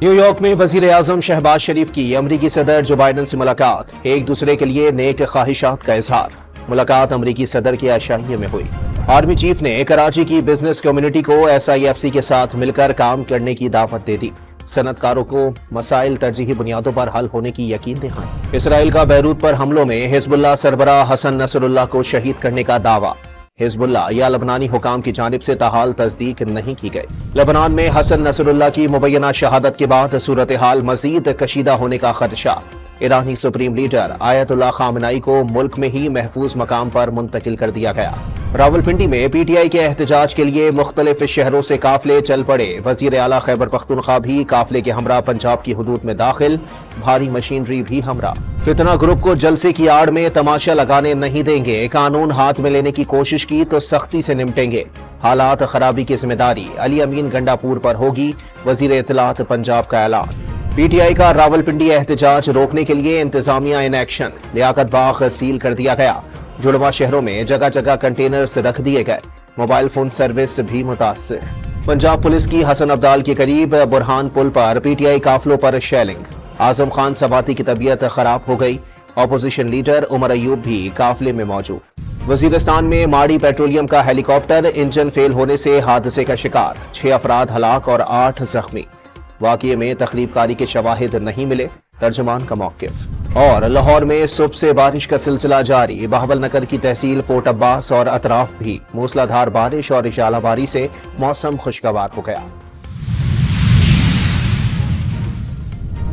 New York میں وزیر اعظم شہباز شریف کی امریکی صدر جو بائیڈن سے ملاقات، ایک دوسرے کے لیے نیک خواہشات کا اظہار۔ ملاقات امریکی صدر کے عشائیے میں ہوئی۔ آرمی چیف نے کراچی کی بزنس کمیونٹی کو SIFC کے ساتھ مل کر کام کرنے کی دعوت دے دی۔ صنعت کاروں کو مسائل ترجیحی بنیادوں پر حل ہونے کی یقین دہانی۔ اسرائیل کا بیروت پر حملوں میں حزب اللہ سربراہ حسن نصر اللہ کو شہید کرنے کا دعویٰ۔ حزب اللہ یا لبنانی حکام کی جانب سے تاحال تصدیق نہیں کی گئی۔ لبنان میں حسن نصر اللہ کی مبینہ شہادت کے بعد صورتحال مزید کشیدہ ہونے کا خدشہ۔ ایرانی سپریم لیڈر آیت اللہ خامنائی کو ملک میں ہی محفوظ مقام پر منتقل کر دیا گیا۔ راولپنڈی میں PTI کے احتجاج کے لیے مختلف شہروں سے قافلے چل پڑے۔ وزیر اعلیٰ خیبر پختونخوا بھی قافلے کے ہمراہ پنجاب کی حدود میں داخل، بھاری مشینری بھی ہمراہ۔ فتنہ گروپ کو جلسے کی آڑ میں تماشا لگانے نہیں دیں گے، قانون ہاتھ میں لینے کی کوشش کی تو سختی سے نمٹیں گے۔ حالات خرابی کی ذمہ داری علی امین گنڈا پور پر ہوگی، وزیر اطلاعات پنجاب کا اعلان۔ PTI کا راولپنڈی احتجاج روکنے کے لیے انتظامیہ in action, Liaquat Bagh cell کر دیا گیا۔ جڑواں شہروں میں جگہ جگہ کنٹینرز رکھ دیے گئے، موبائل فون سروس بھی متاثر۔ پنجاب پولیس کی حسن ابدال کے قریب برہان پل پر PTI قافلوں پر شیلنگ۔ اعظم خان سباتی کی طبیعت خراب ہو گئی، اپوزیشن لیڈر عمر ایوب بھی قافلے میں موجود۔ وزیرستان میں ماڑی پیٹرولیم کا ہیلی کاپٹر انجن فیل ہونے سے حادثے کا شکار، 6 افراد ہلاک اور 8 زخمی۔ واقعے میں تخریب کاری کے شواہد نہیں ملے، ترجمان کا موقف۔ اور لاہور میں صبح سے بارش کا سلسلہ جاری، بہاول نگر کی تحصیل فورٹ عباس اور اطراف بھی موسلادھار بارش اور اشالہ باری سے موسم خوشگوار ہو گیا۔